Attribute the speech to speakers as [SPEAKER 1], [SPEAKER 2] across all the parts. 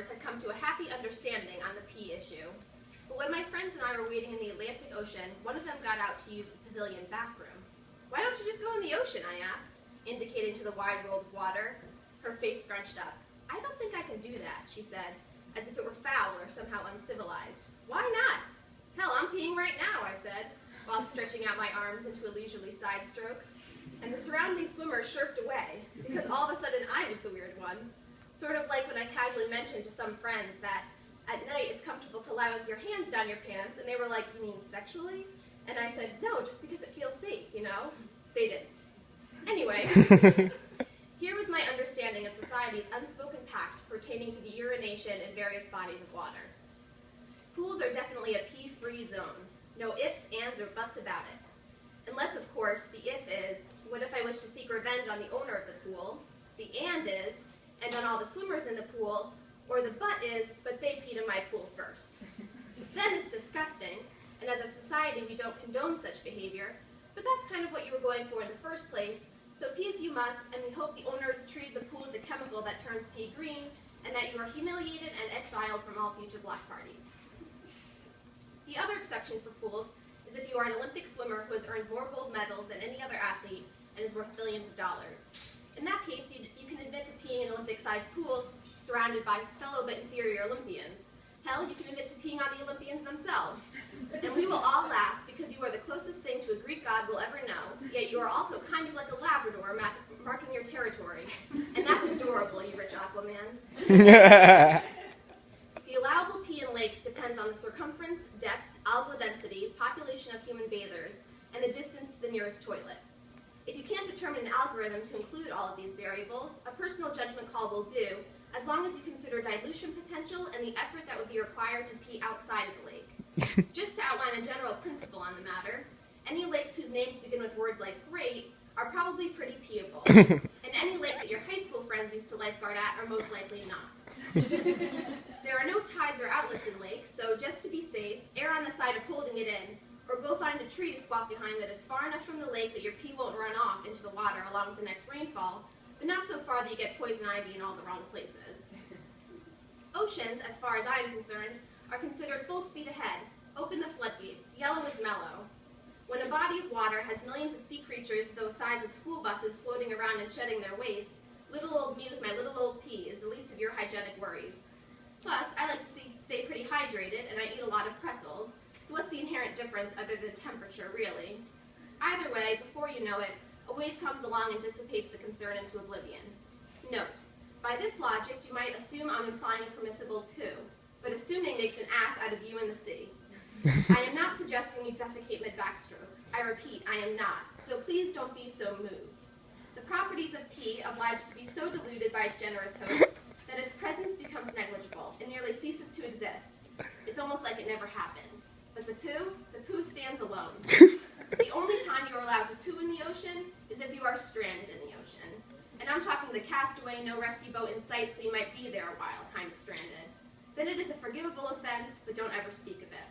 [SPEAKER 1] shores had come to a happy understanding on the pee issue. But when my friends and I were waiting in the Atlantic Ocean, one of them got out to use the pavilion bathroom. "Why don't you just go in the ocean?" I asked, indicating to the wide world of water. Her face scrunched up. "I don't think I can do that," she said, as if it were foul or somehow uncivilized. "Why not?" "Hell, I'm peeing right now," I said, while stretching out my arms into a leisurely side stroke. And the surrounding swimmers shirked away, because all of a sudden I was the weird one. Sort of like when I casually mentioned to some friends that at night it's comfortable to lie with your hands down your pants, and they were like, "You mean sexually?" And I said, "No, just because it feels safe, you know?" They didn't. Anyway, here was my understanding of society's unspoken pact pertaining to the urination in various bodies of water. Pools are definitely a pee-free zone. No ifs, ands, or buts about it. Unless, of course, the if is, what if I wish to seek revenge on the owner of the pool? The and is, and on all the swimmers in the pool, or the but is, but they peed in my pool first. Then it's disgusting, and as a society we don't condone such behavior, but that's kind of what you were going for in the first place, so pee if you must, and we hope the owners treated the pool with a chemical that turns pee green, and that you are humiliated and exiled from all future block parties. The other exception for pools is if you are an Olympic swimmer who has earned more gold medals than any other athlete and is worth billions of dollars. In that case, you can admit to peeing in Olympic-sized pools surrounded by fellow but inferior Olympians. Hell, you can admit to peeing on the Olympians themselves. And we will all laugh because you are the closest thing to a Greek god we'll ever know, yet you are also kind of like a Labrador marking your territory. And that's adorable, you rich Aquaman. The allowable pee in lakes depends on the circumference, depth, algal density, population of human bathers, and the distance to the nearest toilet. If you can't determine an algorithm to include all of these variables, a personal judgment call will do, as long as you consider dilution potential and the effort that would be required to pee outside of the lake. Just to outline a general principle on the matter, any lakes whose names begin with words like great are probably pretty peeable, and any lake that your high school friends used to lifeguard at are most likely not. There are no tides or outlets in lakes, so just to be safe, err on the side of holding it in, or go find a tree to squat behind that is far enough from the lake that your pee won't run off into the water along with the next rainfall, but not so far that you get poison ivy in all the wrong places. Oceans, as far as I am concerned, are considered full speed ahead. Open the floodgates. Yellow is mellow. When a body of water has millions of sea creatures the size of school buses floating around and shedding their waste, little old me with my little old pee is the least of your hygienic worries. Plus, I like to stay pretty hydrated, and I eat a lot of pretzels, so what's the inherent difference other than temperature, really? Either way, before you know it, a wave comes along and dissipates the concern into oblivion. Note, by this logic, you might assume I'm implying a permissible poo, but assuming makes an ass out of you in the sea. I am not suggesting you defecate mid-backstroke. I repeat, I am not, so please don't be so moved. The properties of pee oblige to be so diluted by its generous host that its presence becomes negligible and nearly ceases to exist. It's almost like it never happened. But the poo stands alone. The only time you are allowed to poo in the ocean is if you are stranded in the ocean. And I'm talking the castaway, no rescue boat in sight, so you might be there a while, kind of stranded. Then it is a forgivable offense, but don't ever speak of it.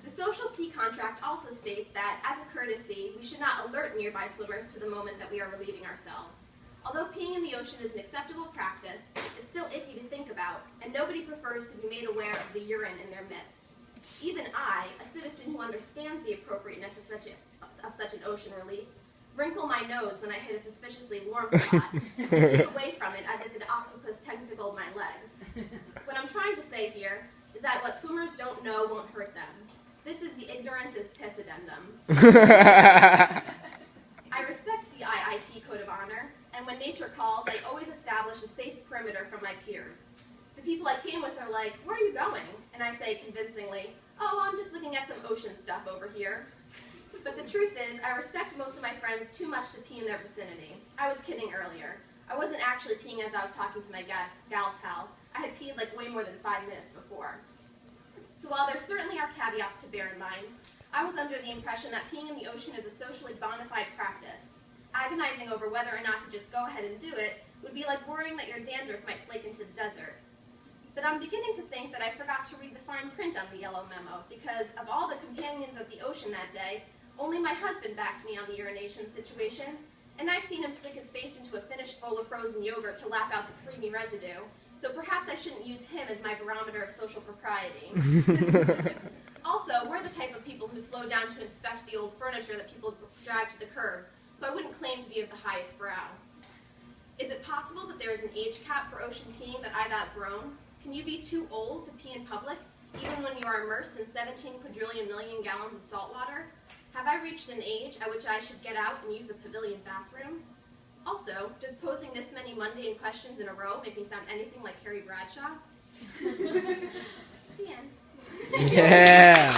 [SPEAKER 1] The social pee contract also states that, as a courtesy, we should not alert nearby swimmers to the moment that we are relieving ourselves. Although peeing in the ocean is an acceptable practice, it's still icky to think about, and nobody prefers to be made aware of the urine in their midst. Even I, a citizen who understands the appropriateness of such an ocean release, wrinkle my nose when I hit a suspiciously warm spot, and keep away from it as if an octopus tentacled my legs. What I'm trying to say here is that what swimmers don't know won't hurt them. This is the ignorance is piss addendum. I respect the IIP Code of Honor, and when nature calls, I always establish a safe perimeter from my peers. The people I came with are like, "Where are you going?" And I say convincingly, "Oh, I'm just looking at some ocean stuff over here." But the truth is, I respect most of my friends too much to pee in their vicinity. I was kidding earlier. I wasn't actually peeing as I was talking to my gal pal. I had peed like way more than 5 minutes before. So while there certainly are caveats to bear in mind, I was under the impression that peeing in the ocean is a socially bona fide practice. Agonizing over whether or not to just go ahead and do it would be like worrying that your dandruff might flake into the desert. But I'm beginning to think that I forgot to read the fine print on the yellow memo, because of all the companions of the ocean that day, only my husband backed me on the urination situation, and I've seen him stick his face into a finished bowl of frozen yogurt to lap out the creamy residue, So perhaps I shouldn't use him as my barometer of social propriety. Also, we're the type of people who slow down to inspect the old furniture that people drag to the curb, so I wouldn't claim to be of the highest brow. Is it possible that there is an age cap for ocean peeing that I've outgrown? Can you be too old to pee in public, even when you are immersed in 17 quadrillion million gallons of salt water? Have I reached an age at which I should get out and use the pavilion bathroom? Also, does posing this many mundane questions in a row make me sound anything like Harry Bradshaw? The end.
[SPEAKER 2] Yeah.